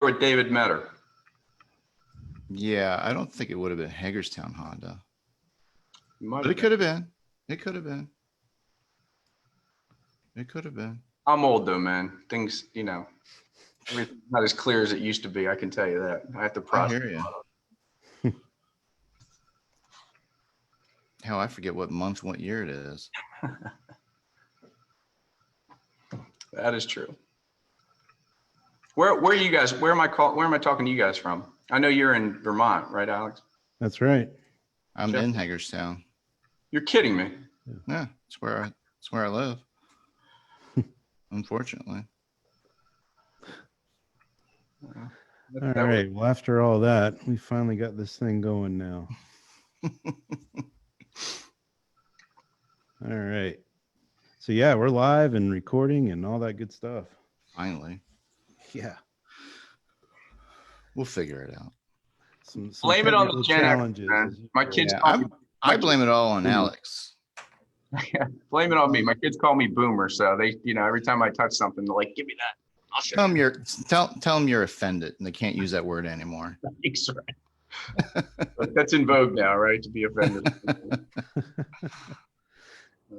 with David Metter. Yeah, I don't think it would have been Hagerstown Honda. But it could have been. It could have been. It could have been. I'm old though, man. Things, everything's not as clear as it used to be. I can tell you that. I have to process. I hear you. Hell, I forget what month, what year it is. That is true. Where are you guys? Where am I talking to you guys from? I know you're in Vermont, right, Alex? That's right. I'm in Hagerstown. You're kidding me. Yeah, it's where I live. Unfortunately. All right. Well, after all that, we finally got this thing going now. All right. So yeah, we're live and recording and all that good stuff. Finally. Yeah. We'll figure it out. Some blame it on the challenges. My kids call me, I blame it all on Alex. Blame it on me. My kids call me Boomer, so they, every time I touch something, they're like, "Give me that." I'll show you. Tell them you're offended, and they can't use that word anymore. That's right. That's in vogue now, right? To be offended.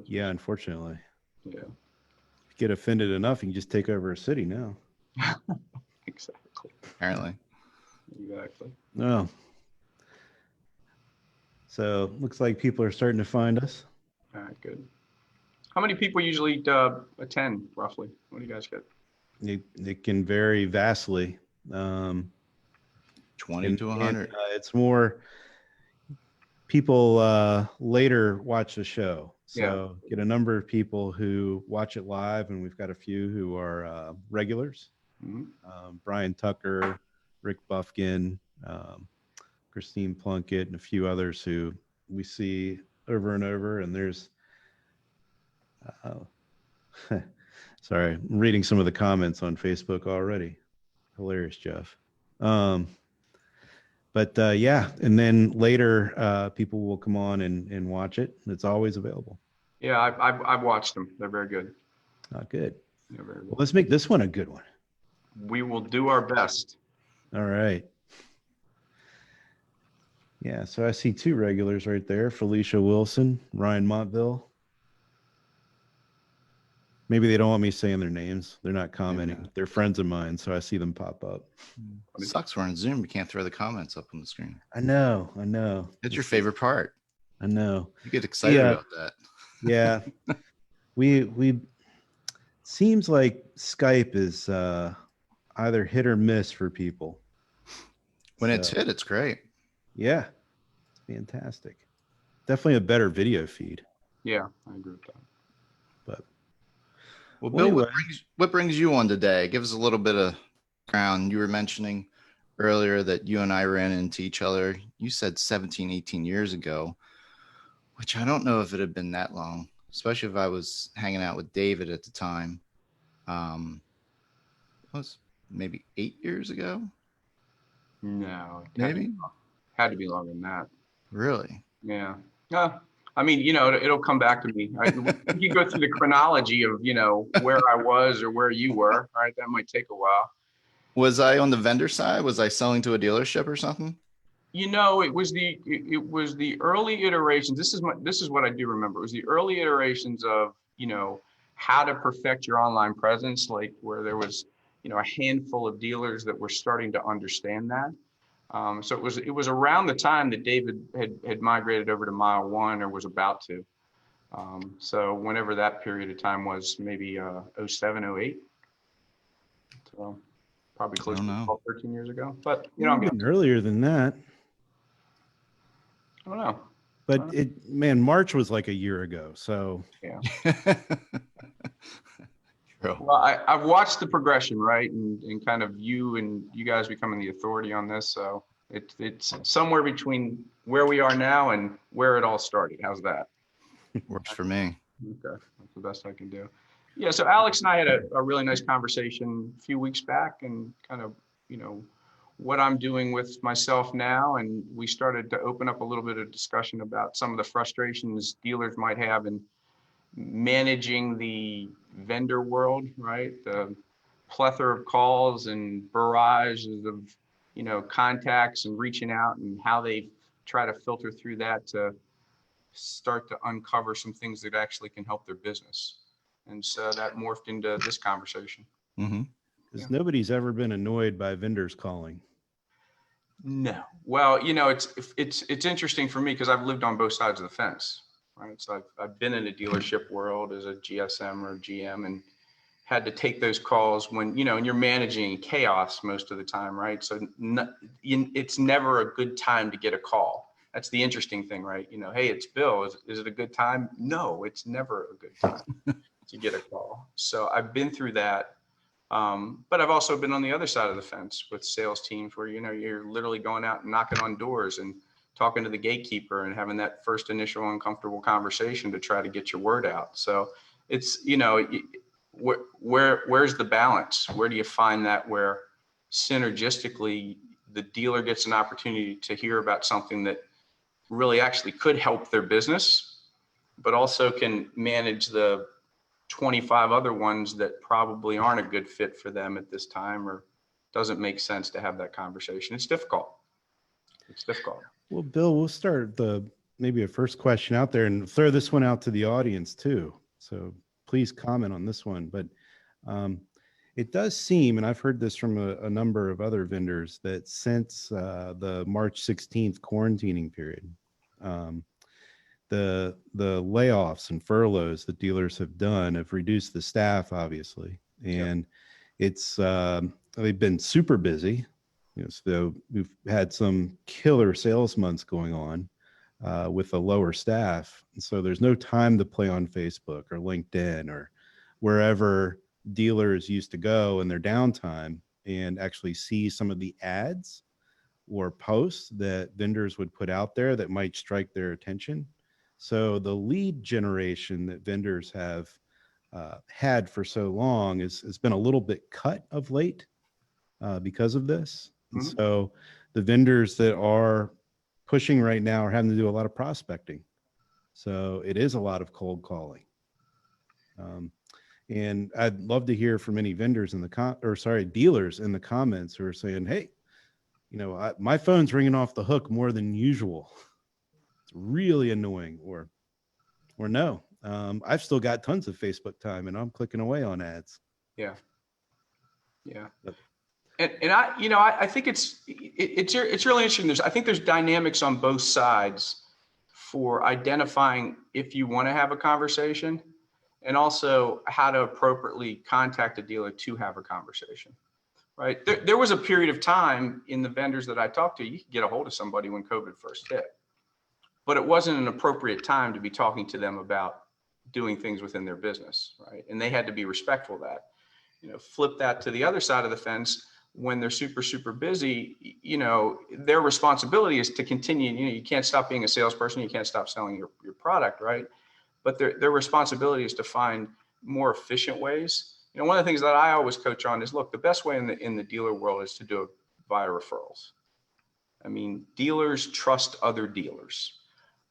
Yeah, unfortunately. Yeah. If you get offended enough, you can just take over a city now. Exactly. Apparently. Exactly. Oh. So looks like people are starting to find us. All right, good. How many people usually attend, roughly? What do you guys get? It can vary vastly. 20 to 100. It's more people later watch the show. So get a number of people who watch it live, and we've got a few who are regulars. Mm-hmm. Brian Tucker, Rick Buffkin, Christine Plunkett, and a few others who we see over and over. And there's, sorry, I'm reading some of the comments on Facebook already. Hilarious, Jeff. But yeah, and then later people will come on and watch it. It's always available. Yeah, I've watched them. They're very good. Good. They're very good. Well, let's make this one a good one. We will do our best. All right. Yeah, so I see two regulars right there, Felicia Wilson, Ryan Montville. Maybe they don't want me saying their names. They're not commenting. Yeah. They're friends of mine, so I see them pop up. It sucks we're on Zoom. You can't throw the comments up on the screen. I know. It's your favorite part. I know. You get excited about that. Yeah. we seems like Skype is either hit or miss for people. When it's hit, it's great. Yeah. It's fantastic. Definitely a better video feed. Yeah, I agree with that. But well, Bill, anyway, what brings you on today? Give us a little bit of background. You were mentioning earlier that you and I ran into each other. You said 17, 18 years ago, which I don't know if it had been that long, especially if I was hanging out with David at the time. It was maybe 8 years ago. No, maybe had to be longer than that. Really? Yeah. I mean, it'll come back to me. You go through the chronology of, where I was or where you were. All right, that might take a while. Was I on the vendor side? Was I selling to a dealership or something? It was the early iterations. This is what I do remember. It was the early iterations of, how to perfect your online presence, like where there was, a handful of dealers that were starting to understand that. So it was around the time that David had migrated over to Mile One or was about to. So whenever that period of time was, maybe 07, 08. So probably close to 12, 13 years ago. But I'm earlier than that. I don't know. But March was like a year ago. So yeah. Well, I've watched the progression, right, and kind of you guys becoming the authority on this. So it's somewhere between where we are now and where it all started. How's that? Works for me. Okay, that's the best I can do. Yeah. So Alex and I had a really nice conversation a few weeks back, and kind of what I'm doing with myself now, and we started to open up a little bit of discussion about some of the frustrations dealers might have in managing the vendor world, right? The plethora of calls and barrages of, contacts and reaching out, and how they try to filter through that to start to uncover some things that actually can help their business. And so that morphed into this conversation. Mm-hmm. Because nobody's ever been annoyed by vendors calling. No. Well, it's interesting for me because I've lived on both sides of the fence, right? So I've been in the dealership world as a GSM or GM and had to take those calls when, and you're managing chaos most of the time, right? So it's never a good time to get a call. That's the interesting thing, right? Hey, it's Bill. Is it a good time? No, it's never a good time to get a call. So I've been through that. But I've also been on the other side of the fence with sales teams where, you're literally going out and knocking on doors and talking to the gatekeeper and having that first initial uncomfortable conversation to try to get your word out. So it's, where's the balance? Where do you find that where synergistically the dealer gets an opportunity to hear about something that really actually could help their business, but also can manage the 25 other ones that probably aren't a good fit for them at this time, or doesn't make sense to have that conversation. It's difficult. Well, Bill, we'll start maybe a first question out there and throw this one out to the audience too. So please comment on this one. But it does seem, and I've heard this from a number of other vendors, that since the March 16th quarantining period, the layoffs and furloughs that dealers have done have reduced the staff, obviously, and it's they've been super busy. So we've had some killer sales months going on with a lower staff, and so there's no time to play on Facebook or LinkedIn or wherever dealers used to go in their downtime and actually see some of the ads or posts that vendors would put out there that might strike their attention. So the lead generation that vendors have had for so long has been a little bit cut of late because of this. And so the vendors that are pushing right now are having to do a lot of prospecting. So it is a lot of cold calling. And I'd love to hear from any vendors in the dealers in the comments who are saying, hey, my phone's ringing off the hook more than usual. It's really annoying, or no, I've still got tons of Facebook time and I'm clicking away on ads. Yeah. And I think it's really interesting. I think there's dynamics on both sides for identifying if you want to have a conversation, and also how to appropriately contact a dealer to have a conversation, right? There was a period of time in the vendors that I talked to, you could get a hold of somebody when COVID first hit, but it wasn't an appropriate time to be talking to them about doing things within their business, right? And they had to be respectful of that. Flip that to the other side of the fence. When they're super, super busy, their responsibility is to continue. You can't stop being a salesperson. You can't stop selling your product, right? But their responsibility is to find more efficient ways. One of the things that I always coach on is, look, the best way in the dealer world is to do it via referrals. I mean, dealers trust other dealers,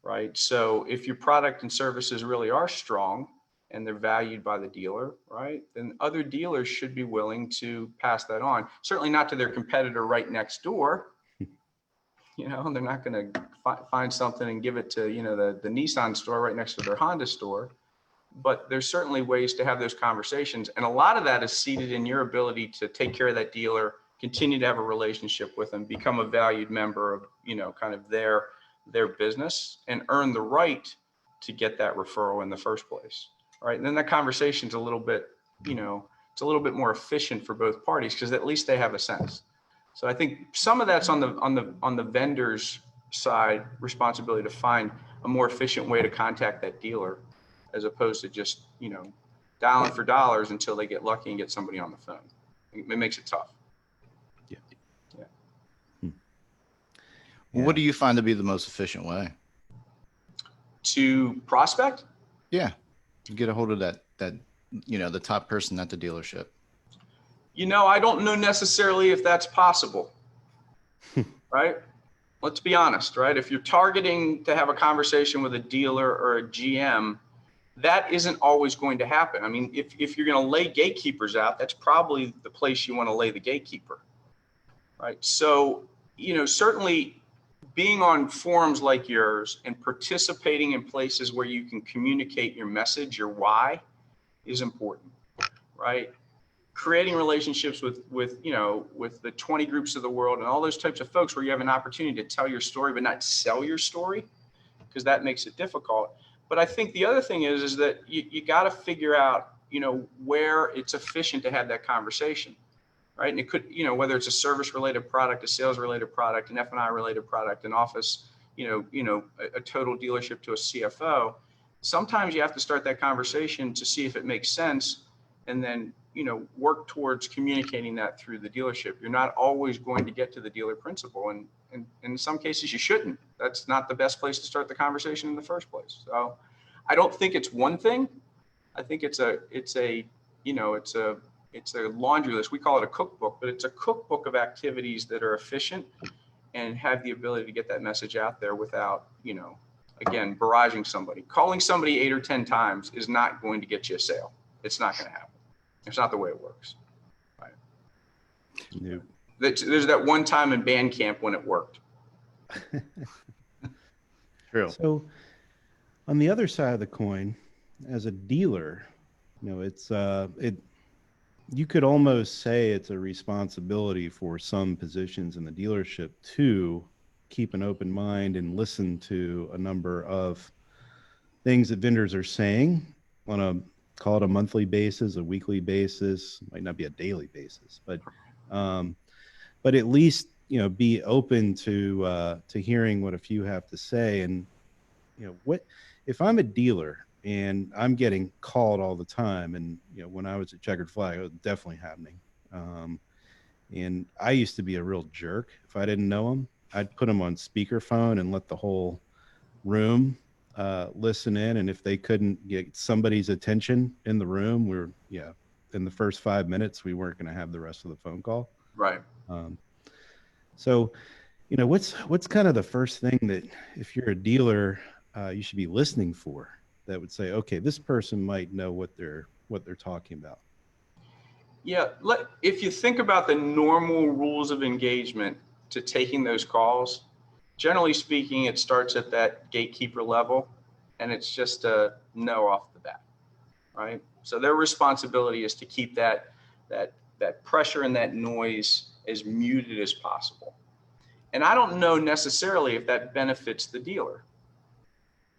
right? So if your product and services really are strong and they're valued by the dealer, right, then other dealers should be willing to pass that on. Certainly not to their competitor right next door. They're not going to find something and give it to, the Nissan store right next to their Honda store. But there's certainly ways to have those conversations. And a lot of that is seated in your ability to take care of that dealer, continue to have a relationship with them, become a valued member of, kind of their business, and earn the right to get that referral in the first place. Right. And then that conversation's a little bit, it's a little bit more efficient for both parties because at least they have a sense. So I think some of that's on the vendor's side responsibility to find a more efficient way to contact that dealer, as opposed to just, dialing for dollars until they get lucky and get somebody on the phone. It makes it tough. Yeah. Yeah. What do you find to be the most efficient way to prospect? Yeah. To get a hold of that, the top person at the dealership. I don't know necessarily if that's possible, right? Let's be honest, right? If you're targeting to have a conversation with a dealer or a GM, that isn't always going to happen. I mean, if you're going to lay gatekeepers out, that's probably the place you want to lay the gatekeeper, right? So, certainly being on forums like yours and participating in places where you can communicate your message, your why, is important, right? Creating relationships with the 20 groups of the world and all those types of folks where you have an opportunity to tell your story but not sell your story, because that makes it difficult. But I think the other thing is that you got to figure out, where it's efficient to have that conversation, right? And it could, whether it's a service related product, a sales related product, an F&I related product, an office, a total dealership to a CFO. Sometimes you have to start that conversation to see if it makes sense, and then, work towards communicating that through the dealership. You're not always going to get to the dealer principal, and in some cases you shouldn't. That's not the best place to start the conversation in the first place. So I don't think it's one thing. I think it's a laundry list. We call it a cookbook, but it's a cookbook of activities that are efficient and have the ability to get that message out there without, again, barraging somebody. Calling somebody 8 or 10 times is not going to get you a sale. It's not going to happen. It's not the way it works. Right. Nope. There's that one time in band camp when it worked. True. So on the other side of the coin, as a dealer, it's you could almost say it's a responsibility for some positions in the dealership to keep an open mind and listen to a number of things that vendors are saying on a, call it a monthly basis, a weekly basis, might not be a daily basis, but at least, be open to hearing what a few have to say. And, what if I'm a dealer and I'm getting called all the time, and, when I was at Checkered Flag, it was definitely happening. And I used to be a real jerk. If I didn't know them, I'd put them on speakerphone and let the whole room listen in. And if they couldn't get somebody's attention in the room, in the first 5 minutes, we weren't going to have the rest of the phone call. Right. So, what's kind of the first thing that if you're a dealer, you should be listening for, that would say, okay, this person might know what they're talking about? Yeah. If you think about the normal rules of engagement to taking those calls, generally speaking, it starts at that gatekeeper level, and it's just a no off the bat, right? So their responsibility is to keep that pressure and that noise as muted as possible. And I don't know necessarily if that benefits the dealer,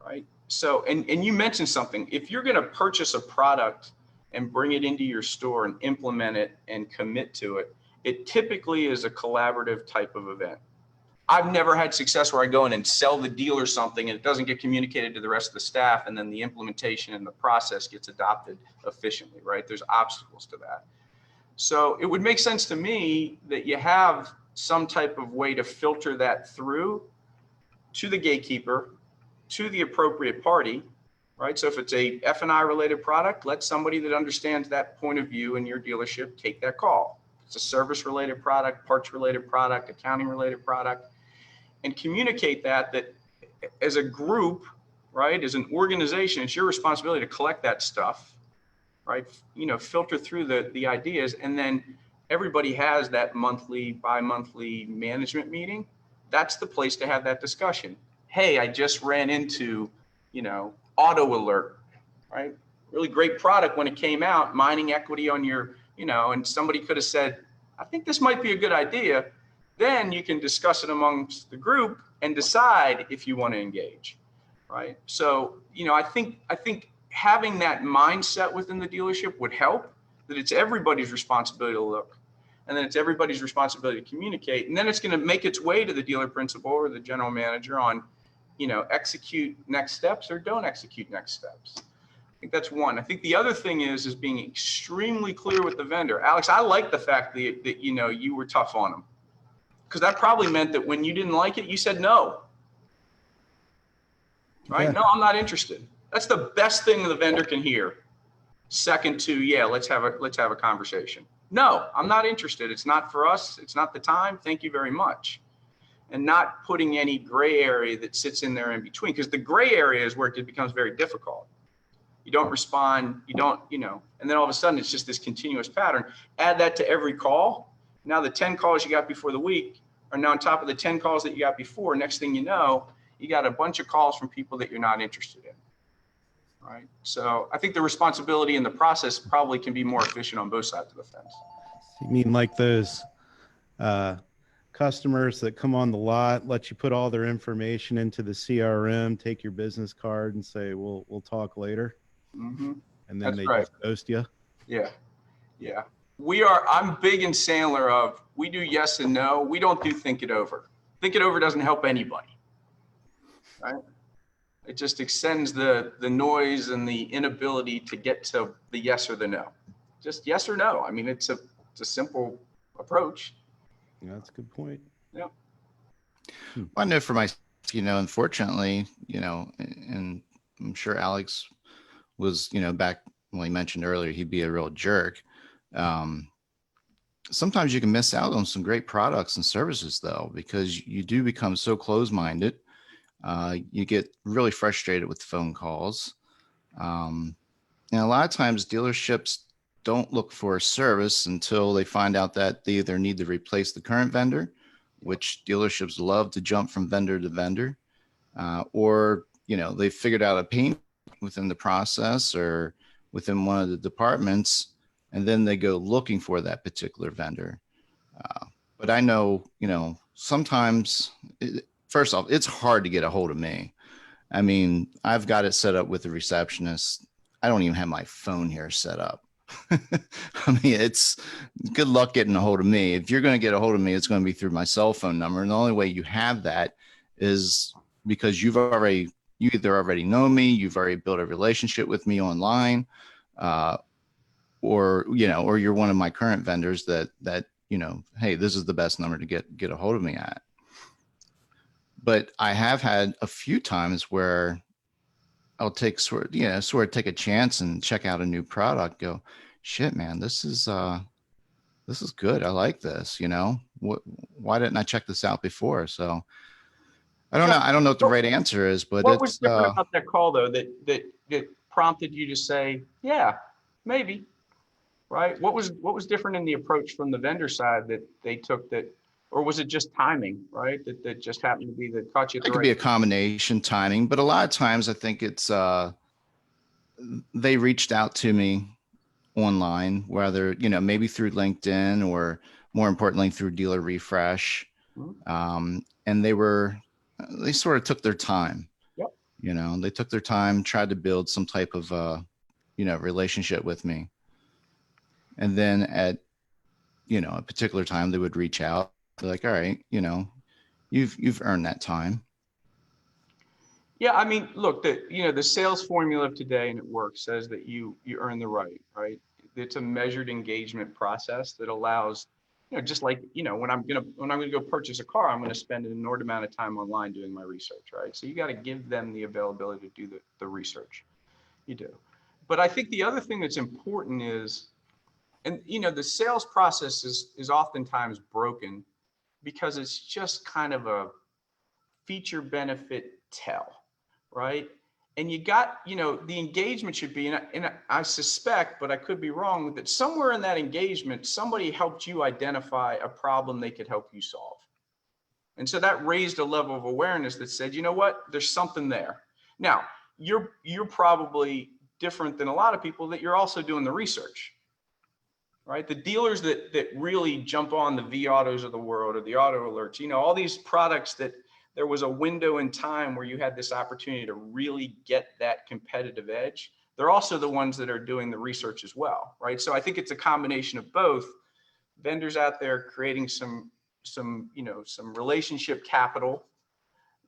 right? So, and you mentioned something. If you're going to purchase a product and bring it into your store and implement it and commit to it, it typically is a collaborative type of event. I've never had success where I go in and sell the dealer something and it doesn't get communicated to the rest of the staff, and then the implementation and the process gets adopted efficiently, right? There's obstacles to that. So it would make sense to me that you have some type of way to filter that through to the gatekeeper, to the appropriate party, right? So if it's a F&I related product, let somebody that understands that point of view in your dealership take that call. If it's a service related product, parts related product, accounting related product, and communicate that as a group, right, as an organization, it's your responsibility to collect that stuff, right? Filter through the ideas, and then everybody has that monthly, bi-monthly management meeting. That's the place to have that discussion. Hey, I just ran into, auto alert, right? Really great product when it came out, mining equity on your, and somebody could have said, I think this might be a good idea. Then you can discuss it amongst the group and decide if you want to engage, right? So, I think having that mindset within the dealership would help, that it's everybody's responsibility to look, and then it's everybody's responsibility to communicate. And then it's going to make its way to the dealer principal or the general manager on, execute next steps or don't execute next steps. I think that's one. I think the other thing is being extremely clear with the vendor. Alex, I like the fact that you were tough on them, because that probably meant that when you didn't like it, you said no. Right? Yeah. No, I'm not interested. That's the best thing the vendor can hear. Second to, yeah, let's have a conversation. No, I'm not interested. It's not for us. It's not the time. Thank you very much. And not putting any gray area that sits in there in between, because the gray area is where it becomes very difficult. you don't respond, you don't, and then all of a sudden it's just this continuous pattern. Add that to every call. Now the 10 calls you got before the week are now on top of the 10 calls that you got before. Next thing you know, you got a bunch of calls from people that you're not interested in. Right. So I think the responsibility in the process probably can be more efficient on both sides of the fence. You mean like those customers that come on the lot, let you put all their information into the CRM, take your business card and say, we'll talk later. Mm-hmm. And then That's they right. just ghost you. Yeah. Yeah. I'm big in Sandler of, we do yes and no. We don't do think it over. Think it over doesn't help anybody. Right. It just extends the noise and the inability to get to the yes or the no. Just yes or no. I mean, it's a simple approach. Yeah, that's a good point. Yeah. Well, I know for myself, unfortunately, and I'm sure Alex was, back when he mentioned earlier, he'd be a real jerk. Sometimes you can miss out on some great products and services though, because you do become so close-minded. You get really frustrated with phone calls. And a lot of times dealerships don't look for a service until they find out that they either need to replace the current vendor, which dealerships love to jump from vendor to vendor, or, they figured out a pain within the process or within one of the departments, and then they go looking for that particular vendor. But I know, sometimes, first off, it's hard to get a hold of me. I mean, I've got it set up with the receptionist. I don't even have my phone here set up. I mean, it's good luck getting a hold of me. If you're going to get a hold of me, it's going to be through my cell phone number. And the only way you have that is because you either already know me, you've already built a relationship with me online, or you're one of my current vendors that, hey, this is the best number to get a hold of me at. But I have had a few times where I'll take sort of take a chance and check out a new product, go, shit, man, this is good. I like this, why didn't I check this out before? So I don't know. I don't know what the right answer is, but what was different about that call though, that prompted you to say, yeah, maybe, right? What was different in the approach from the vendor side that they took that, or was it just timing, right? That just happened to be that caught you at the right. It could be a combination timing, but a lot of times I think it's, they reached out to me online, whether, maybe through LinkedIn or more importantly through DealerRefresh. And they sort of took their time. Yep. They took their time, tried to build some type of, relationship with me. And then at, a particular time they would reach out. They're like, all right, you've earned that time. Yeah, I mean, look, the sales formula of today, and it works, says that you earn the right? It's a measured engagement process that allows, just like, when I'm gonna go purchase a car, I'm gonna spend an inordinate amount of time online doing my research, right? So you got to give them the availability to do the research. You do. But I think the other thing that's important is, and the sales process is oftentimes broken because it's just kind of a feature benefit tell, right? And you got, the engagement should be, and I suspect, but I could be wrong, that somewhere in that engagement, somebody helped you identify a problem they could help you solve. And so that raised a level of awareness that said, you know what, there's something there. Now, you're probably different than a lot of people that you're also doing the research, right? The dealers that really jump on the V-Autos of the world or the auto alerts, all these products that there was a window in time where you had this opportunity to really get that competitive edge. They're also the ones that are doing the research as well, right? So I think it's a combination of both. Vendors out there creating some relationship capital.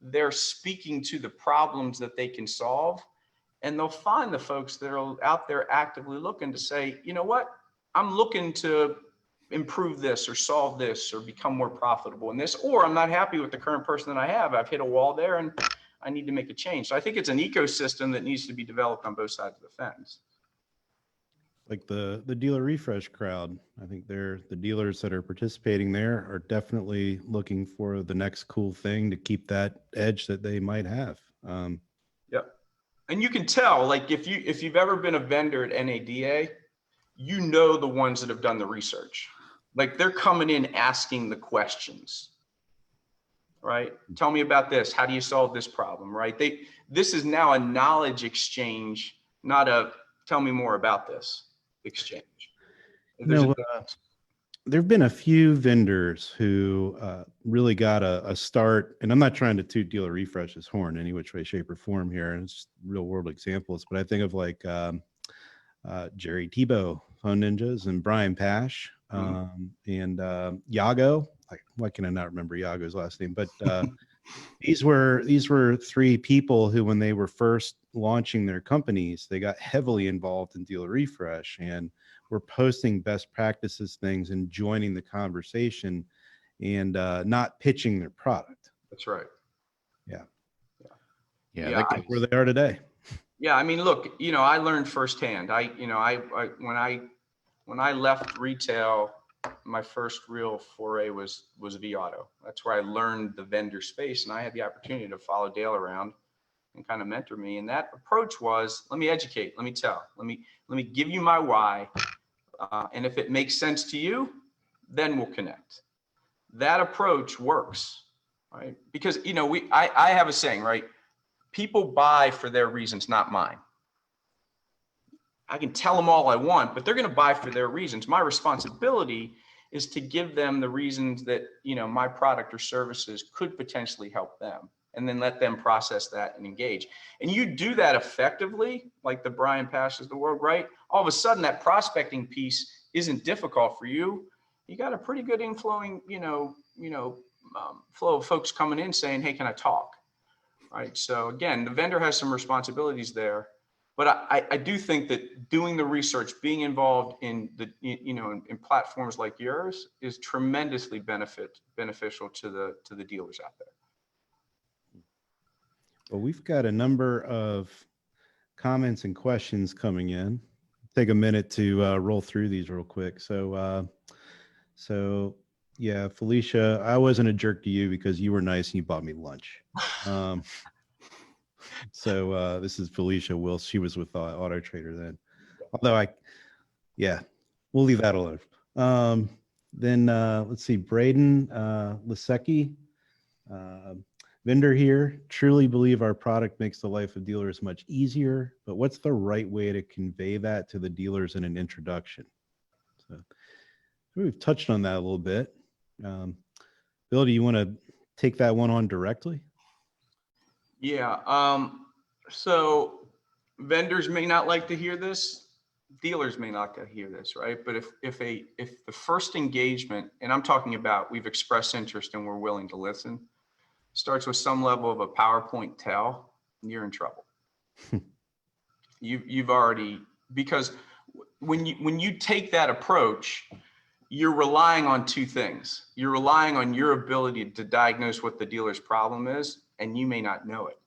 They're speaking to the problems that they can solve, and they'll find the folks that are out there actively looking to say, you know what, I'm looking to improve this or solve this or become more profitable in this, or I'm not happy with the current person that I have. I've hit a wall there and I need to make a change. So I think it's an ecosystem that needs to be developed on both sides of the fence. Like the DealerRefresh crowd, I think the dealers that are participating there are definitely looking for the next cool thing to keep that edge that they might have. Yep. And you can tell, like if you've ever been a vendor at NADA, you know the ones that have done the research. Like they're coming in asking the questions, right? Tell me about this. How do you solve this problem, right? This is now a knowledge exchange, not a tell me more about this exchange. There've been a few vendors who really got a start, and I'm not trying to toot DealerRefresh's horn in any which way, shape, or form here, and it's real world examples, but I think of like Jerry Tebow, Phone Ninjas, and Brian Pash, and Yago. Why can I not remember Yago's last name? But these were three people who, when they were first launching their companies, they got heavily involved in DealerRefresh and were posting best practices things and joining the conversation and not pitching their product. That's right. Yeah. That's where they are today. Yeah. I mean, look, I learned firsthand. When I left retail, my first real foray was vAuto. That's where I learned the vendor space, and I had the opportunity to follow Dale around and kind of mentor me. And that approach was, let me educate, let me tell, let me give you my why. And if it makes sense to you, then we'll connect. That approach works, right? Because, I have a saying, right? People buy for their reasons, not mine. I can tell them all I want, but they're going to buy for their reasons. My responsibility is to give them the reasons that, my product or services could potentially help them, and then let them process that and engage. And you do that effectively, like the Brian Pashes the world, right? All of a sudden that prospecting piece isn't difficult for you. You got a pretty good inflowing, flow of folks coming in saying, hey, can I talk? Right. So again, the vendor has some responsibilities there, but I do think that doing the research, being involved in in platforms like yours is tremendously beneficial to the dealers out there. Well, we've got a number of comments and questions coming in. Take a minute to roll through these real quick. So yeah, Felicia, I wasn't a jerk to you because you were nice and you bought me lunch. So this is Felicia Wills. She was with Auto Trader then. Although we'll leave that alone. Then let's see, Braden Lisecki. Vendor here, truly believe our product makes the life of dealers much easier, but what's the right way to convey that to the dealers in an introduction? So we've touched on that a little bit. Bill, do you want to take that one on directly? Yeah. So vendors may not like to hear this. Dealers may not like to hear this, right? But if the first engagement, and I'm talking about we've expressed interest and we're willing to listen, starts with some level of a PowerPoint tell, you're in trouble. You've already, because when you take that approach, you're relying on two things. You're relying on your ability to diagnose what the dealer's problem is, and you may not know it.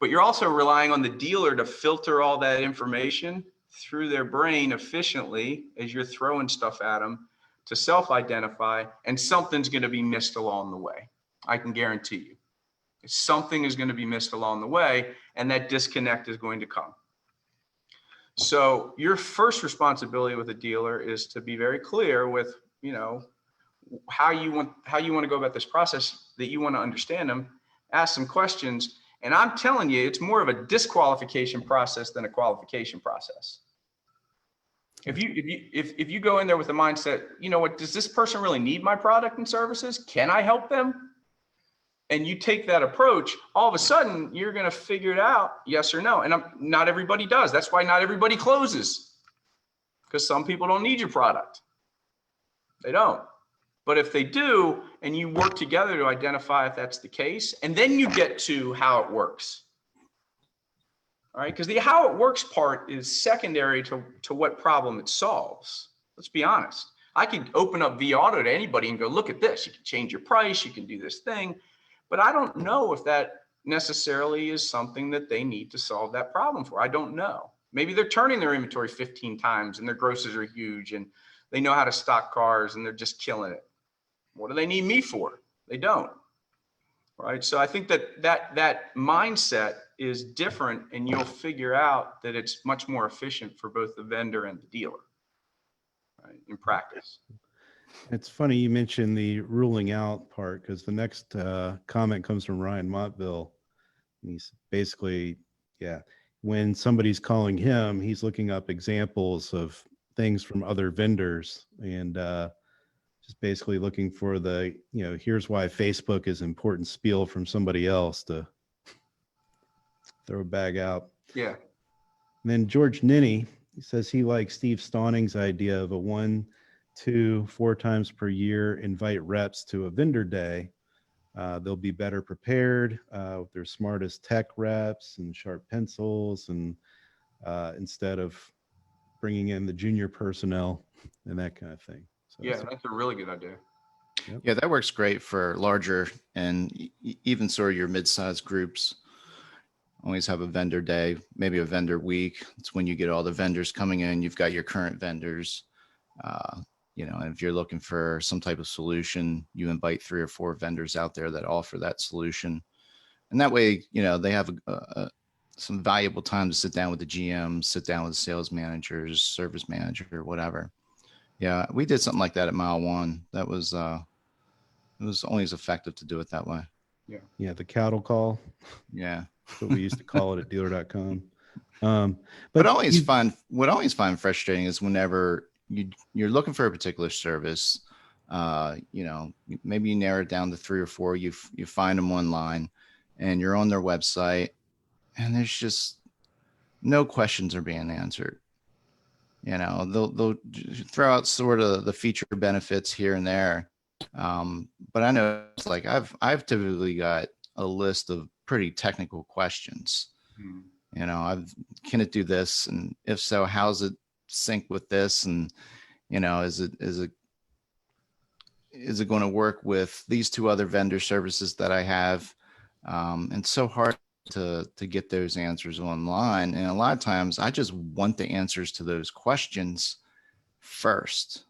But you're also relying on the dealer to filter all that information through their brain efficiently as you're throwing stuff at them to self-identify, and something's going to be missed along the way. I can guarantee you. Something is going to be missed along the way, and that disconnect is going to come. So your first responsibility with a dealer is to be very clear with, how you want to go about this process, that you want to understand them, ask some questions. And I'm telling you, it's more of a disqualification process than a qualification process. If you go in there with the mindset, does this person really need my product and services? Can I help them? And you take that approach, all of a sudden you're going to figure it out, yes or no. And not everybody does. That's why not everybody closes, because some people don't need your product. They don't. But if they do, and you work together to identify if that's the case, and then you get to how it works. All right, because the how it works part is secondary to what problem it solves. Let's be honest. I could open up vAuto to anybody and go, look at this. You can change your price. You can do this thing. But I don't know if that necessarily is something that they need to solve that problem for. I don't know. Maybe they're turning their inventory 15 times and their grosses are huge and they know how to stock cars and they're just killing it. What do they need me for? They don't. right? So I think that mindset is different, and you'll figure out that it's much more efficient for both the vendor and the dealer, right, in practice. It's funny you mentioned the ruling out part, because the next comment comes from Ryan Montville. He's basically, yeah, when somebody's calling him, he's looking up examples of things from other vendors and just basically looking for the, here's why Facebook is important spiel from somebody else to throw a bag out. Yeah. And then George Ninny, he says he likes Steve Stauning's idea of a 1, 2, 4 times per year invite reps to a vendor day. They'll be better prepared with their smartest tech reps and sharp pencils, and instead of bringing in the junior personnel and that kind of thing. So Yeah, that's a really good idea. Yep. Yeah, that works great for larger and even sort of your mid-sized groups. Always have a vendor day, maybe a vendor week. It's when you get all the vendors coming in. You've got your current vendors. And if you're looking for some type of solution, you invite 3 or 4 vendors out there that offer that solution. And that way, they have some valuable time to sit down with the GM, sit down with the sales managers, service manager, whatever. Yeah, we did something like that at Mile One. That was, it was always effective to do it that way. Yeah, the cattle call. Yeah. That's what we used to call it at dealer.com. But what I always find frustrating is whenever you're looking for a particular service, maybe you narrow it down to 3 or 4, you find them online and you're on their website and there's just no questions are being answered. They'll throw out sort of the feature benefits here and there. But I know it's like I've typically got a list of pretty technical questions. Can it do this? And if so, how's it sync with this? And, is it going to work with these 2 other vendor services that I have? And it's so hard to get those answers online. And a lot of times I just want the answers to those questions first.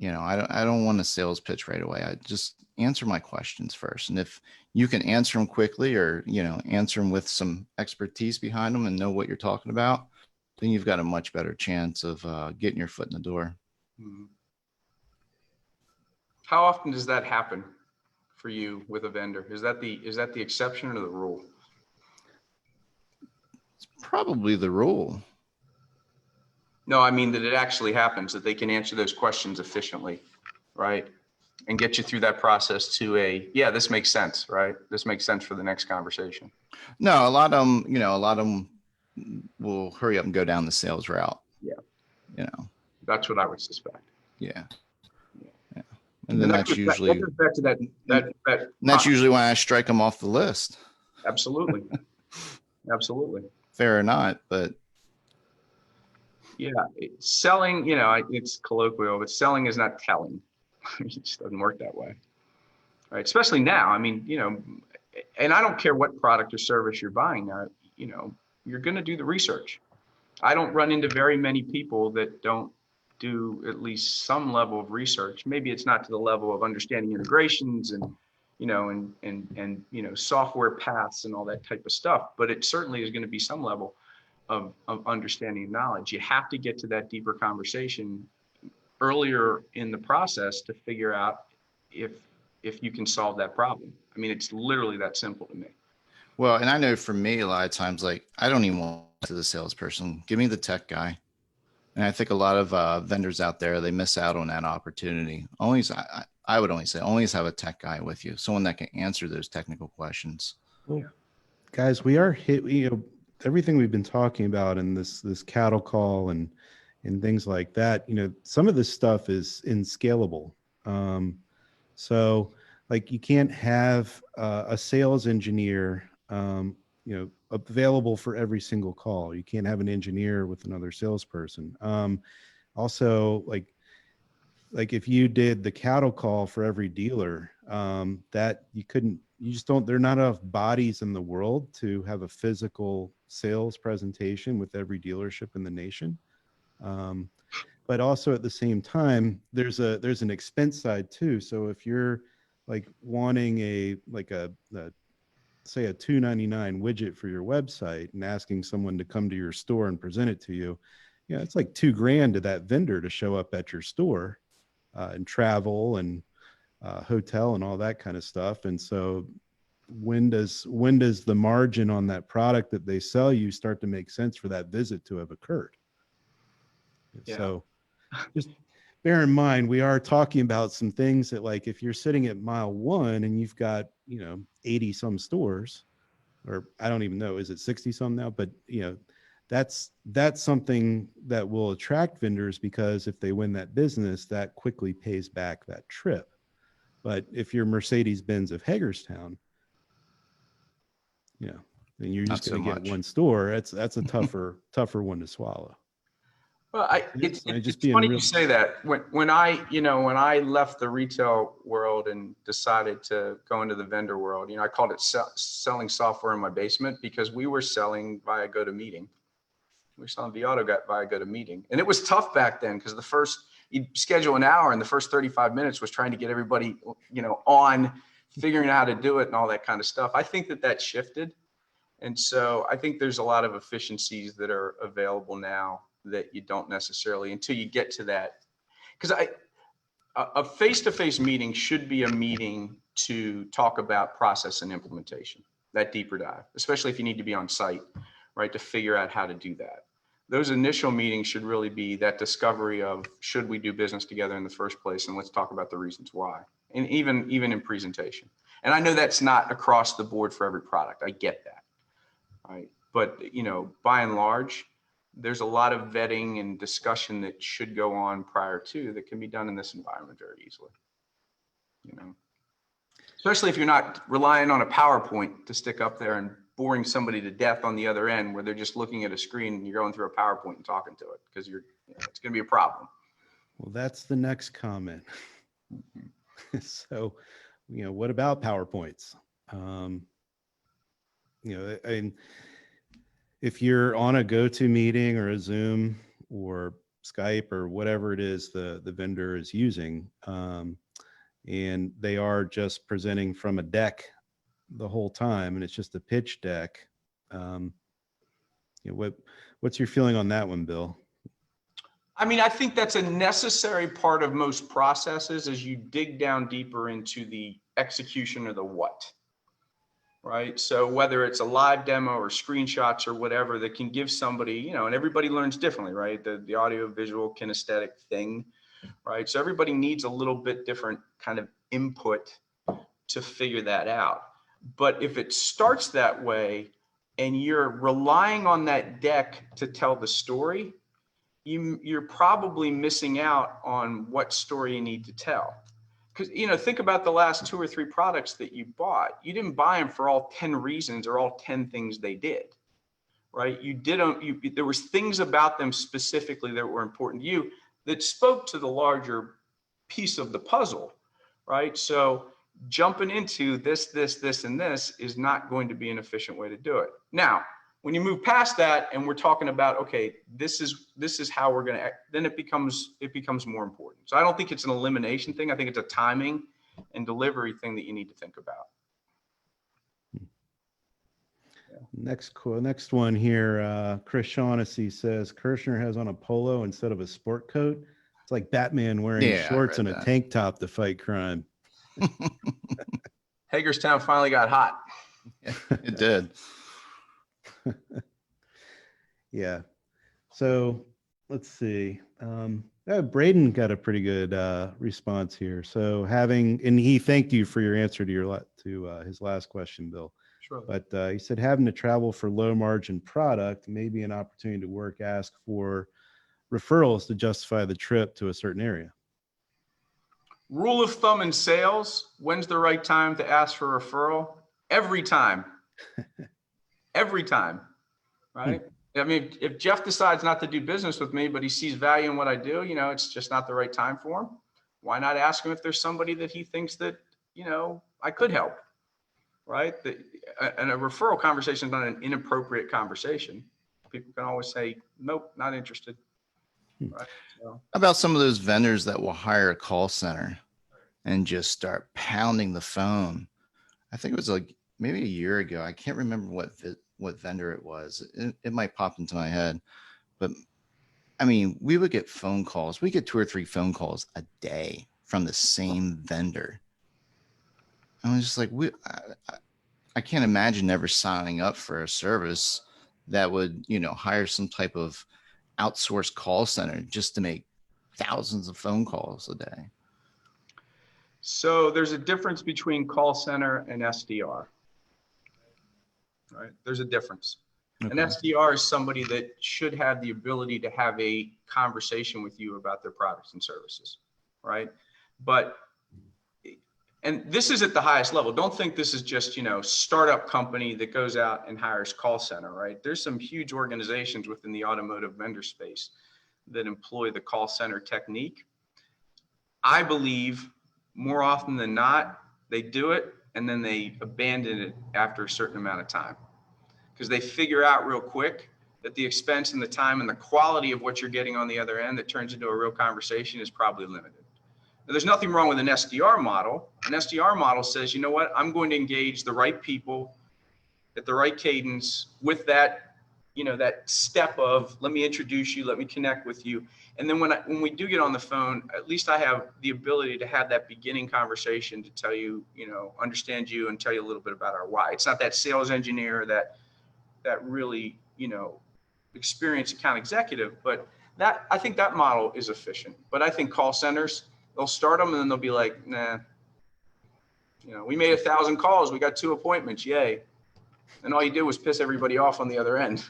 I don't want a sales pitch right away. I just answer my questions first. And if you can answer them quickly or, answer them with some expertise behind them and know what you're talking about, then you've got a much better chance of getting your foot in the door. How often does that happen for you with a vendor? Is that the exception or the rule? It's probably the rule. No, I mean that it actually happens, that they can answer those questions efficiently, right? And get you through that process to this makes sense, right? This makes sense for the next conversation. No, a lot of them will hurry up and go down the sales route. Yeah. That's what I would suspect. Yeah. And then that's usually back to that that's usually why I strike them off the list. Absolutely. Absolutely. Fair or not, but yeah, selling, it's colloquial, but selling is not telling. It just doesn't work that way. Right. Especially now. I mean, and I don't care what product or service you're buying now, you're going to do the research. I don't run into very many people that don't do at least some level of research. Maybe it's not to the level of understanding integrations and software paths and all that type of stuff, but it certainly is going to be some level of understanding knowledge. You have to get to that deeper conversation earlier in the process to figure out if you can solve that problem. I mean, it's literally that simple to me. Well, and I know for me, a lot of times, like, I don't even want to the salesperson. Give me the tech guy. And I think a lot of vendors out there, they miss out on that opportunity. I would only say always have a tech guy with you, someone that can answer those technical questions. Well, guys, we are hit, everything we've been talking about in this cattle call and things like that, some of this stuff is inscalable. So like you can't have a sales engineer, available for every single call. You can't have an engineer with another salesperson. Also, like if you did the cattle call for every dealer, that there are not enough bodies in the world to have a physical sales presentation with every dealership in the nation. But also at the same time, there's an expense side too. So if you're like wanting a say a $2.99 widget for your website and asking someone to come to your store and present it to you, yeah, it's like $2,000 to that vendor to show up at your store, and travel and hotel and all that kind of stuff. And so when does the margin on that product that they sell you start to make sense for that visit to have occurred? Yeah. So just bear in mind, we are talking about some things that, like, if you're sitting at mile 1 and you've got, 80 some stores, or I don't even know, is it 60 some now? But that's something that will attract vendors, because if they win that business, that quickly pays back that trip. But if you're Mercedes-Benz of Hagerstown, then you're just going to get one store. That's a tougher one to swallow. Well, it's just funny you say that. When I left the retail world and decided to go into the vendor world, I called it selling software in my basement, because we were selling via GoToMeeting. We were selling via GoToMeeting, and it was tough back then, because you'd schedule an hour, and the first 35 minutes was trying to get everybody, on figuring out how to do it and all that kind of stuff. I think that shifted, and so I think there's a lot of efficiencies that are available now that you don't necessarily until you get to that. Because a face-to-face meeting should be a meeting to talk about process and implementation, that deeper dive, especially if you need to be on site, right, to figure out how to do that. Those initial meetings should really be that discovery of, should we do business together in the first place, and let's talk about the reasons why, and even in presentation. And I know that's not across the board for every product. I get that, right? But by and large, there's a lot of vetting and discussion that should go on prior to, that can be done in this environment very easily. Especially if you're not relying on a PowerPoint to stick up there and boring somebody to death on the other end, where they're just looking at a screen and you're going through a PowerPoint and talking to it, because it's going to be a problem. Well, that's the next comment. So, what about PowerPoints? If you're on a GoToMeeting or a Zoom or Skype or whatever it is the vendor is using, and they are just presenting from a deck the whole time, and it's just a pitch deck, what's your feeling on that one, Bill? I think that's a necessary part of most processes, as you dig down deeper into the execution or the what. Right. So whether it's a live demo or screenshots or whatever that can give somebody, and everybody learns differently, right? The audio, visual, kinesthetic thing, right? So everybody needs a little bit different kind of input to figure that out. But if it starts that way and you're relying on that deck to tell the story, you're probably missing out on what story you need to tell. Because, think about the last 2 or 3 products that you bought. You didn't buy them for all 10 reasons or all 10 things they did, right? You did them. There was things about them specifically that were important to you that spoke to the larger piece of the puzzle, right? So jumping into this, and this is not going to be an efficient way to do it. Now, when you move past that and we're talking about, okay, this is how we're going to act, then it becomes more important. So I don't think it's an elimination thing. I think it's a timing and delivery thing that you need to think about. Yeah. Next one here. Chris Shaughnessy says Kirshner has on a polo instead of a sport coat. It's like Batman wearing shorts and a tank top to fight crime. Hagerstown finally got hot. Yeah, it did. Yeah. So let's see. Braden got a pretty good response here. So and he thanked you for your answer to his last question, Bill. Sure. But he said having to travel for low margin product may be an opportunity to ask for referrals to justify the trip to a certain area. Rule of thumb in sales: when's the right time to ask for referral? Every time. Every time, right? If Jeff decides not to do business with me, but he sees value in what I do, it's just not the right time for him. Why not ask him if there's somebody that he thinks that, I could help, right? And a referral conversation is not an inappropriate conversation. People can always say, nope, not interested. Right? So. How about some of those vendors that will hire a call center and just start pounding the phone? I think it was like maybe a year ago. I can't remember what vendor it was. It might pop into my head, but I mean, we would get phone calls. We get 2 or 3 phone calls a day from the same vendor. I was just like, I can't imagine ever signing up for a service that would, hire some type of outsourced call center just to make thousands of phone calls a day. So there's a difference between call center and SDR, right? There's a difference. Okay. An SDR is somebody that should have the ability to have a conversation with you about their products and services, right? And this is at the highest level. Don't think this is just, startup company that goes out and hires call center, right? There's some huge organizations within the automotive vendor space that employ the call center technique. I believe more often than not, they do it and then they abandon it after a certain amount of time because they figure out real quick that the expense and the time and the quality of what you're getting on the other end that turns into a real conversation is probably limited. Now, there's nothing wrong with an SDR model. An SDR model says, you know what, I'm going to engage the right people at the right cadence with that, that step of let me introduce you, let me connect with you. And then when we do get on the phone, at least I have the ability to have that beginning conversation to tell you, understand you and tell you a little bit about our why. It's not that sales engineer, that really, experienced account executive, but I think that model is efficient. But I think call centers, they'll start them and then they'll be like, nah, we made 1,000 calls. We got 2 appointments. Yay. And all you did was piss everybody off on the other end.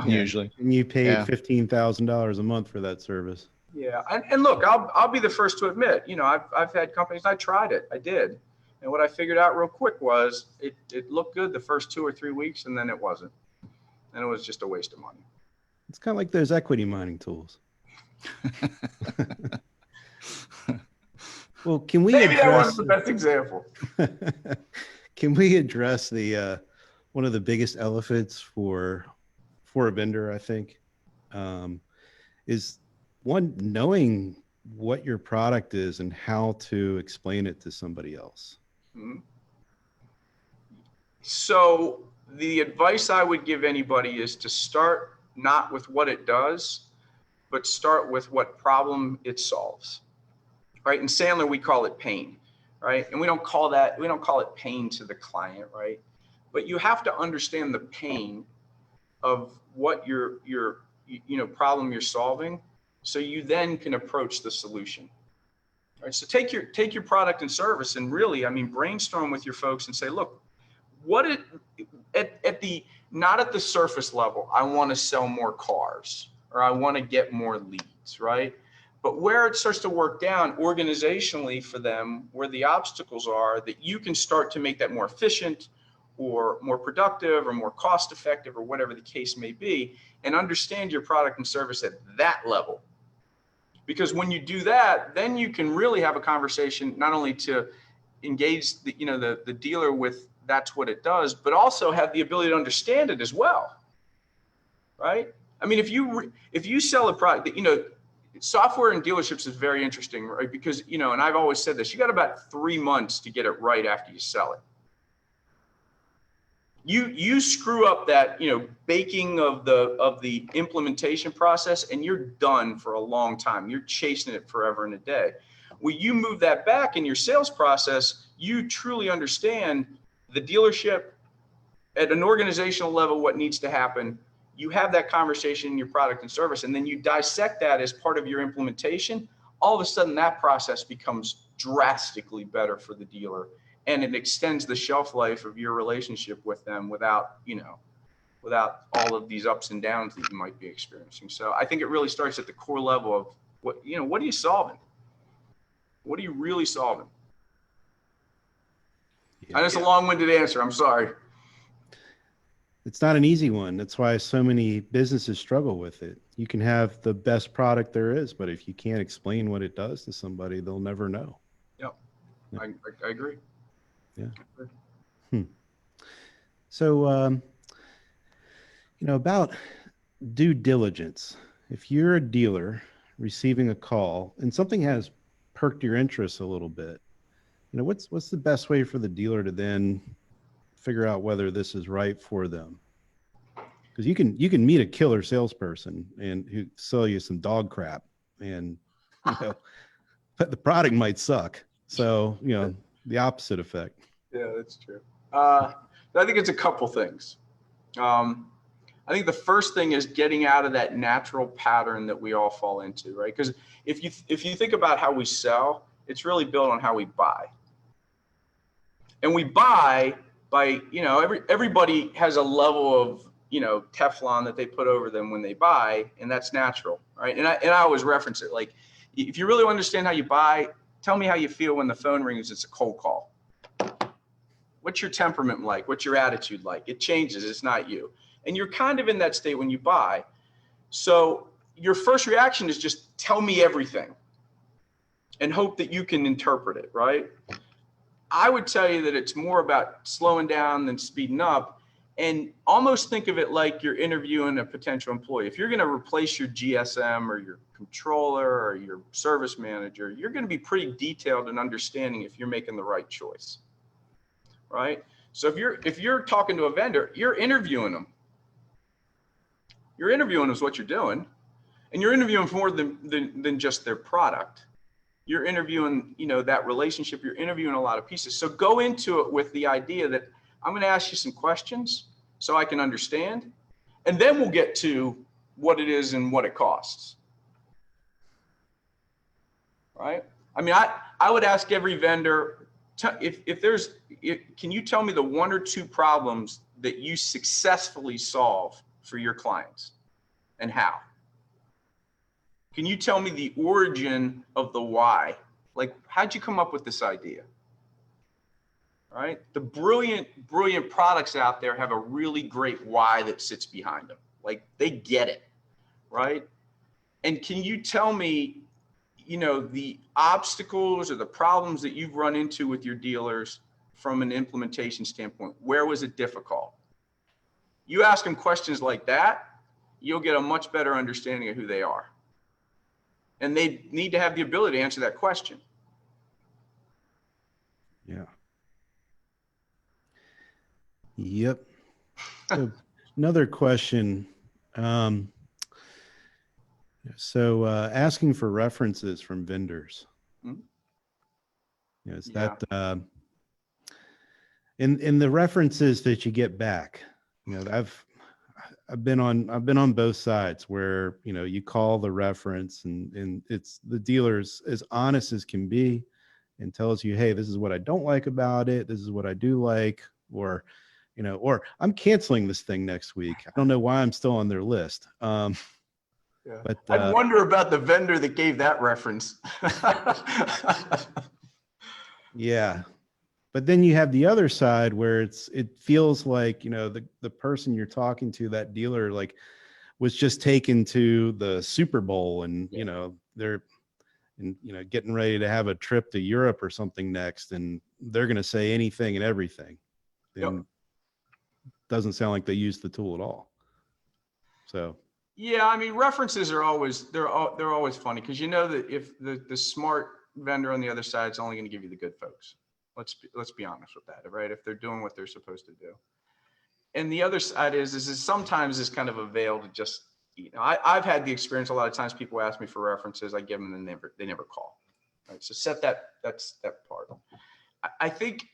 Usually. And you paid $15,000 a month for that service. Yeah. And look, I'll be the first to admit, I've had companies, I tried it. I did. And what I figured out real quick was it looked good the first 2 or 3 weeks and then it wasn't. And it was just a waste of money. It's kind of like those equity mining tools. Well, can we Maybe that was the best example. Can we address the one of the biggest elephants for a vendor, I think, is one, knowing what your product is and how to explain it to somebody else. Mm-hmm. So the advice I would give anybody is to start not with what it does, but start with what problem it solves, right? In Sandler, we call it pain, right? And we don't call it pain to the client, right? But you have to understand the pain of what your problem you're solving, so you then can approach the solution. All right, so take your product and service and really, brainstorm with your folks and say, look, not at the surface level, I want to sell more cars or I want to get more leads, right? But where it starts to work down organizationally for them, where the obstacles are, that you can start to make that more efficient or more productive or more cost effective or whatever the case may be, and understand your product and service at that level. Because when you do that, then you can really have a conversation, not only to engage the dealer with that's what it does, but also have the ability to understand it as well, right? If you sell a product that, software in dealerships is very interesting, right? Because, and I've always said this, you got about 3 months to get it right after you sell it. You screw up that, baking of the implementation process and you're done for a long time. You're chasing it forever and a day. When you move that back in your sales process, you truly understand the dealership at an organizational level, what needs to happen. You have that conversation in your product and service, and then you dissect that as part of your implementation. All of a sudden that process becomes drastically better for the dealer. And it extends the shelf life of your relationship with them without all of these ups and downs that you might be experiencing. So I think it really starts at the core level of what are you solving? What are you really solving? Yeah, and it's a long-winded answer. I'm sorry. It's not an easy one. That's why so many businesses struggle with it. You can have the best product there is, but if you can't explain what it does to somebody, they'll never know. Yep. I agree. Yeah. So, about due diligence. If you're a dealer receiving a call and something has perked your interest a little bit, what's the best way for the dealer to then figure out whether this is right for them. Because you can meet a killer salesperson and who sell you some dog crap, and but the product might suck. So the opposite effect. Yeah, that's true. I think it's a couple things. I think the first thing is getting out of that natural pattern that we all fall into, right? Because if you think about how we sell, it's really built on how we buy. And we buy by, everybody has a level of, Teflon that they put over them when they buy, and that's natural, right? And I always reference it. Like, if you really understand how you buy, tell me how you feel when the phone rings, it's a cold call. What's your temperament like? What's your attitude like? It changes, it's not you. And you're kind of in that state when you buy. So your first reaction is just tell me everything and hope that you can interpret it, right? I would tell you that it's more about slowing down than speeding up, and almost think of it like you're interviewing a potential employee. If you're going to replace your GSM or your controller or your service manager, you're going to be pretty detailed in understanding if you're making the right choice, right? So if you're talking to a vendor, you're interviewing them. You're interviewing is what you're doing, and you're interviewing for more than just their product. You're interviewing, that relationship. You're interviewing a lot of pieces. So go into it with the idea that I'm going to ask you some questions so I can understand, and then we'll get to what it is and what it costs. Right? I mean, I would ask every vendor, can you tell me the one or two problems that you successfully solve for your clients, and how? Can you tell me the origin of the why? Like, how'd you come up with this idea? Right? The brilliant products out there have a really great why that sits behind them. Like, they get it, right? And can you tell me, the obstacles or the problems that you've run into with your dealers from an implementation standpoint? Where was it difficult? You ask them questions like that, you'll get a much better understanding of who they are. And they need to have the ability to answer that question. Yeah. Yep. So another question. Asking for references from vendors. Is that in the references that you get back? I've been on both sides where you call the reference and it's the dealer's as honest as can be and tells you, hey, this is what I don't like about it, this is what I do like, or I'm canceling this thing next week. I don't know why I'm still on their list. But I'd wonder about the vendor that gave that reference. Yeah. But then you have the other side where it feels like, the person you're talking to, that dealer, like, was just taken to the Super Bowl and, they're getting ready to have a trip to Europe or something next, and they're going to say anything and everything. And doesn't sound like they use the tool at all. So. Yeah, I mean, references are always, they're always funny, because that if the smart vendor on the other side is only going to give you the good folks. Let's be honest with that, right? If they're doing what they're supposed to do. And the other side is sometimes it's kind of a veil to just, I've had the experience a lot of times people ask me for references, I give them and they never call. Right? So that's that part. I think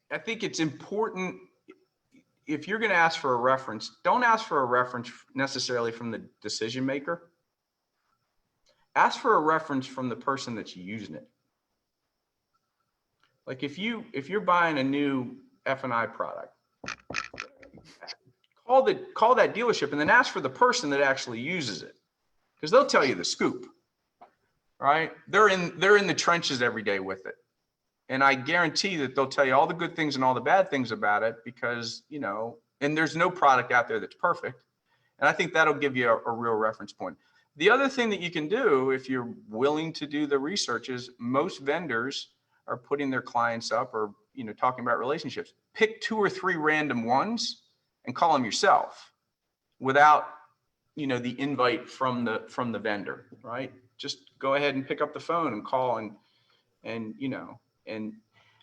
it's important, if you're going to ask for a reference, don't ask for a reference necessarily from the decision maker. Ask for a reference from the person that's using it. Like, if you're buying a new F&I product, call that dealership and then ask for the person that actually uses it, because they'll tell you the scoop, right? They're in the trenches every day with it, and I guarantee that they'll tell you all the good things and all the bad things about it, because and there's no product out there that's perfect, and I think that'll give you a real reference point. The other thing that you can do, if you're willing to do the research, is most vendors are putting their clients up, or talking about relationships. Pick 2 or 3 random ones and call them yourself, without the invite from the vendor, right? Just go ahead and pick up the phone and call and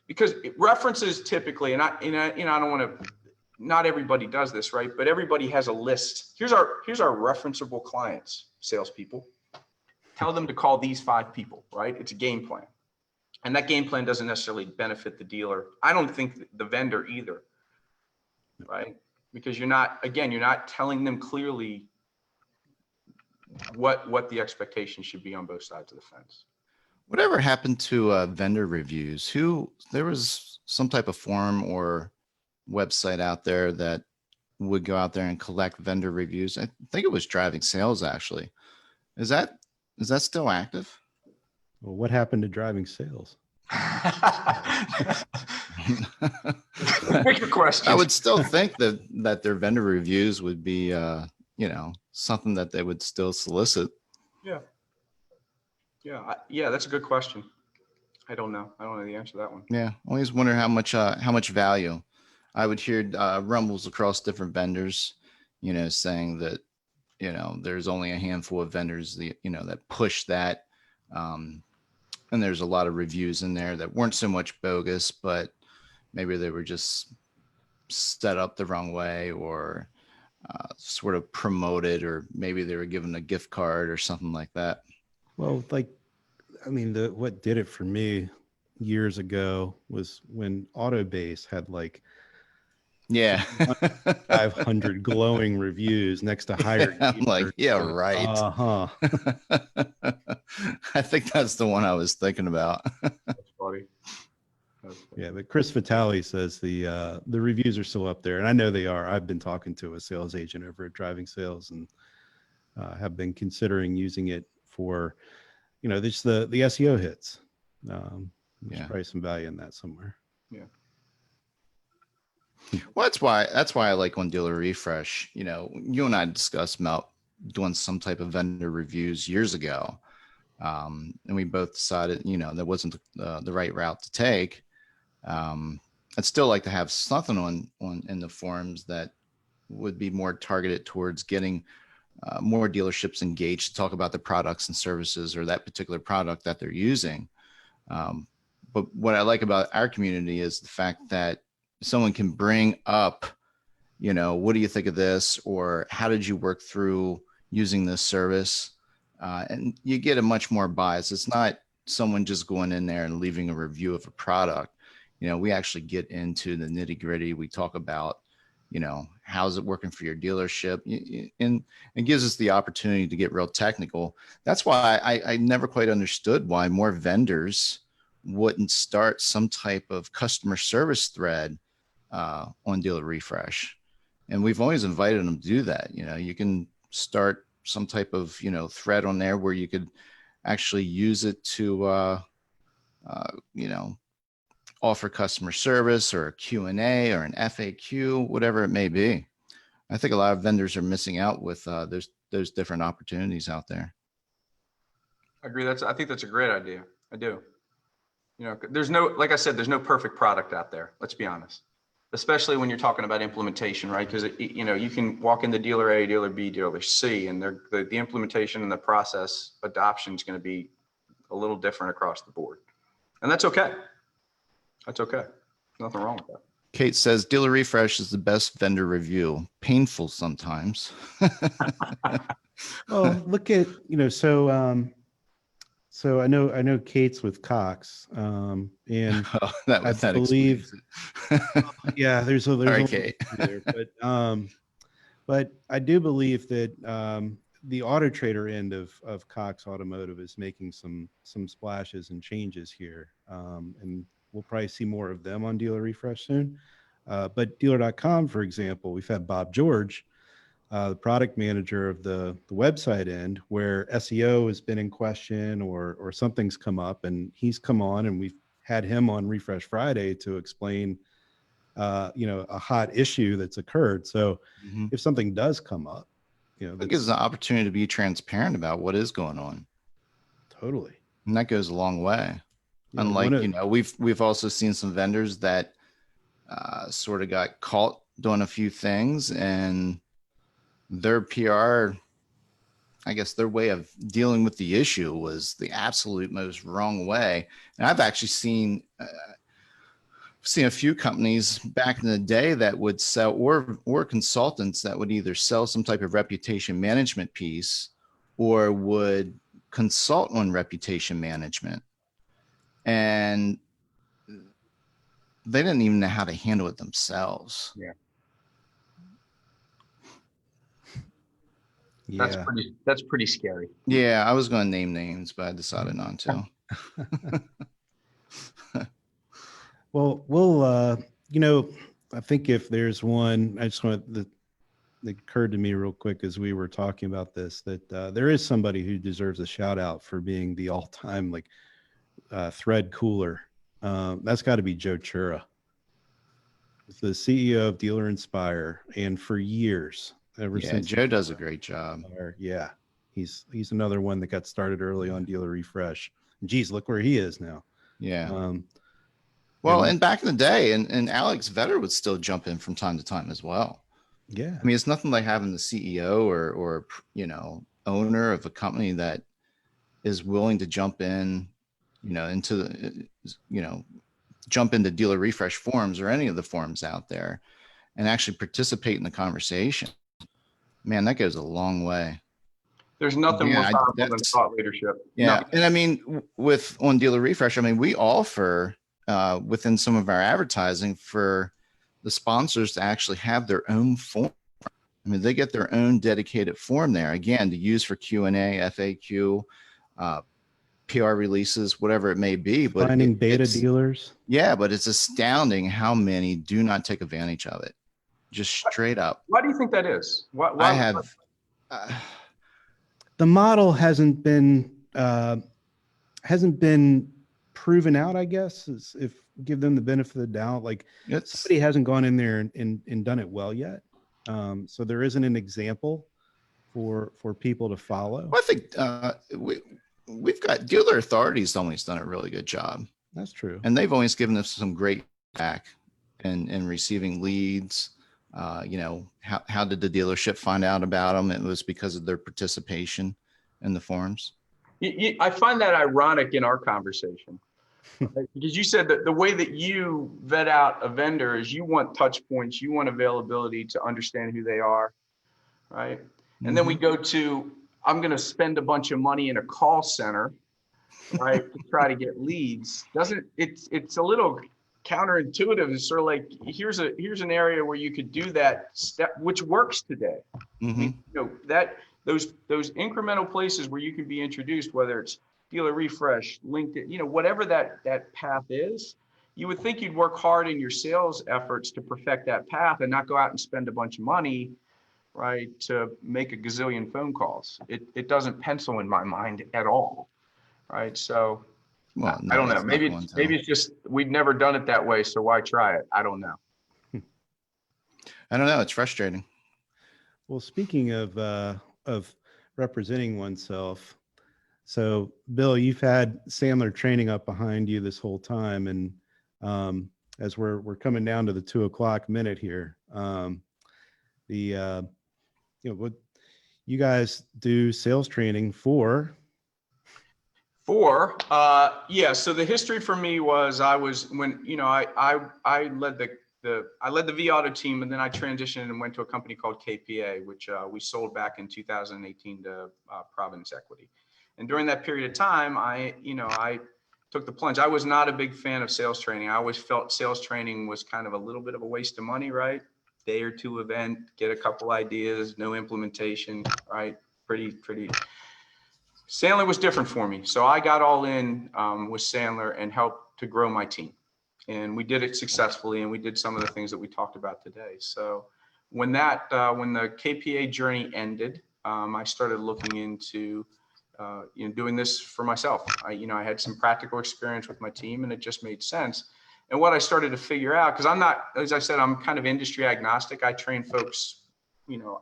because references typically, and I don't want to, not everybody does this, right? But everybody has a list. Here's our referenceable clients, salespeople. Tell them to call these 5 people, right? It's a game plan. And that game plan doesn't necessarily benefit the dealer. I don't think the vendor either, right? Because you're not telling them clearly what the expectation should be on both sides of the fence. Whatever happened to vendor reviews? There was some type of forum or website out there that would go out there and collect vendor reviews. I think it was Driving Sales, actually. Is that still active? Well, what happened to Driving Sales? Good question. I would still think that their vendor reviews would be, something that they would still solicit. Yeah, that's a good question. I don't know the answer to that one. Yeah, always wonder how much value. I would hear rumbles across different vendors, saying that, there's only a handful of vendors that push that. And there's a lot of reviews in there that weren't so much bogus, but maybe they were just set up the wrong way, or sort of promoted, or maybe they were given a gift card or something like that. Well, what did it for me years ago was when Autobase had 500 glowing reviews next to hired. I'm like, yeah, right. Uh-huh. I think that's the one I was thinking about. That's funny. Yeah, but Chris Vitale says the reviews are still up there, and I know they are. I've been talking to a sales agent over at Driving Sales, and have been considering using it for, just the SEO hits. There's probably some value in that somewhere. Yeah. Well, that's why I like on DealerRefresh. You and I discussed about doing some type of vendor reviews years ago, and we both decided, that wasn't the right route to take. I'd still like to have something on in the forums that would be more targeted towards getting more dealerships engaged to talk about the products and services, or that particular product that they're using. But what I like about our community is the fact that someone can bring up, what do you think of this? Or how did you work through using this service? And you get a much more bias. It's not someone just going in there and leaving a review of a product. We actually get into the nitty gritty. We talk about, how's it working for your dealership? And it gives us the opportunity to get real technical. That's why I never quite understood why more vendors wouldn't start some type of customer service thread on DealerRefresh. And we've always invited them to do that. You can start some type of, thread on there where you could actually use it to, offer customer service, or a Q&A, or an FAQ, whatever it may be. I think a lot of vendors are missing out with those different opportunities out there. I agree. I think that's a great idea. I do. Like I said, there's no perfect product out there. Let's be honest, especially when you're talking about implementation, right? Because you can walk into dealer A, dealer B, dealer C, and the implementation and the process adoption is going to be a little different across the board, and that's okay. That's okay. Nothing wrong with that. Kate says DealerRefresh is the best vendor review. Painful sometimes. Well, look at so I know Kate's with Cox, and I believe, yeah, there's Sorry, Kate. there, but I do believe that the Auto Trader end of Cox Automotive is making some splashes and changes here, and we'll probably see more of them on DealerRefresh soon. But Dealer.com, for example, we've had Bob George, the product manager of the website end, where SEO has been in question, or something's come up, and he's come on, and we've had him on Refresh Friday to explain, a hot issue that's occurred. So if something does come up, it gives an opportunity to be transparent about what is going on. Totally. And that goes a long way. Unlike, we've also seen some vendors that sort of got caught doing a few things, and their PR, I guess their way of dealing with the issue was the absolute most wrong way. And I've actually seen seen a few companies back in the day that would sell, or consultants that would either sell some type of reputation management piece or would consult on reputation management. And they didn't even know how to handle it themselves. Yeah. Yeah. That's pretty scary. Yeah, I was going to name names, but I decided not to. Well, we'll, you know, I think if there's one, I just want the, it occurred to me real quick as we were talking about this, that there is somebody who deserves a shout out for being the all-time like thread cooler. That's got to be Joe Chura, the CEO of Dealer Inspire, and for years, ever since Joe does a great job. Yeah, he's another one that got started early on DealerRefresh. Geez, look where he is now. Yeah. Well, and back in the day, and Alex Vetter would still jump in from time to time as well. Yeah. I mean, it's nothing like having the CEO or you know, owner of a company that is willing to jump in, you know, into the, you know, jump into DealerRefresh forums or any of the forums out there and actually participate in the conversation. Man, that goes a long way. There's nothing more powerful than thought leadership. Yeah. No. And I mean, on DealerRefresh, I mean, we offer within some of our advertising for the sponsors to actually have their own form. I mean, they get their own dedicated form there, again, to use for Q&A, FAQ, PR releases, whatever it may be. But finding beta dealers. Yeah, but it's astounding how many do not take advantage of it. Just straight up. Why do you think that is? Why I have. The model hasn't been proven out, I guess, if give them the benefit of the doubt. Like somebody hasn't gone in there and done it well yet. So there isn't an example for people to follow. Well, I think we've got Dealer Authority's always done a really good job. That's true. And they've always given us some great feedback in receiving leads. You know, how did the dealership find out about them? It was because of their participation in the forums. I find that ironic in our conversation, right? Because you said that the way that you vet out a vendor is you want touch points, you want availability to understand who they are, right? And then we go to, I'm going to spend a bunch of money in a call center, right, to try to get leads. It's a little counterintuitive. It's sort of like here's an area where you could do that step, which works today. I mean, you know, that those incremental places where you can be introduced, whether it's DealerRefresh, LinkedIn, you know, whatever that path is, you would think you'd work hard in your sales efforts to perfect that path and not go out and spend a bunch of money, right, to make a gazillion phone calls. It doesn't pencil in my mind at all, right? So well, no, I don't know. Maybe it's just we've never done it that way, so why try it? I don't know. I don't know. It's frustrating. Well, speaking of representing oneself, so Bill, you've had Sandler training up behind you this whole time, and as we're coming down to the 2:00 minute here, you know, what you guys do sales training for? Yeah. So the history for me was I led the V Auto team, and then I transitioned and went to a company called KPA, which we sold back in 2018 to Providence Equity. And during that period of time, I took the plunge. I was not a big fan of sales training. I always felt sales training was kind of a little bit of a waste of money, right? Day or two event, get a couple ideas, no implementation, right? Pretty. Sandler was different for me. So I got all in with Sandler and helped to grow my team. And we did it successfully, and we did some of the things that we talked about today. So when the KPA journey ended, I started looking into doing this for myself. I had some practical experience with my team, and it just made sense. And what I started to figure out, because I'm not, as I said, I'm kind of industry agnostic. I train folks,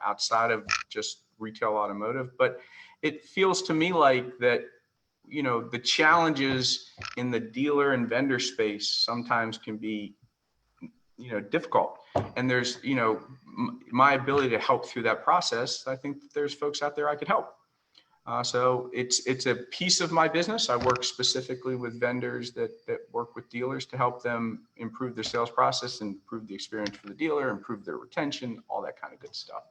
outside of just retail automotive, but it feels to me like that, the challenges in the dealer and vendor space sometimes can be, difficult. And there's, my ability to help through that process. I think that there's folks out there I could help. So it's a piece of my business. I work specifically with vendors that work with dealers to help them improve their sales process, and improve the experience for the dealer, improve their retention, all that kind of good stuff.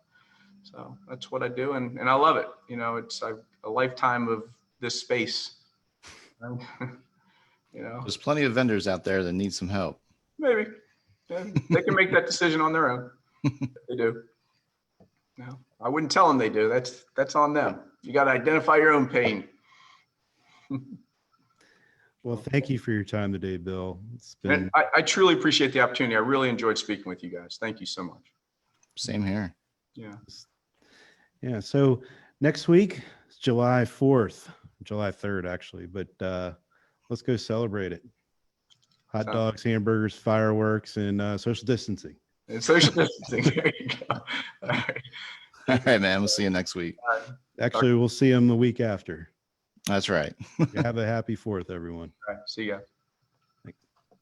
So that's what I do, and I love it. You know, it's a lifetime of this space. You know, There's plenty of vendors out there that need some help. maybe they can make that decision on their own. They do. No, I wouldn't tell them they do. That's on them. You got to identify your own pain. Well, thank you for your time today, Bill. It's been. And I truly appreciate the opportunity. I really enjoyed speaking with you guys. Thank you so much. Same here. Yeah. Yeah. So next week is July 4th, July 3rd, actually, but let's go celebrate it. Hot dogs, hamburgers, fireworks, and social distancing. And social distancing. There you go. All right. All right, man. We'll see you next week. Actually, we'll see them the week after. That's right. Have a happy 4th, everyone. All right. See you guys.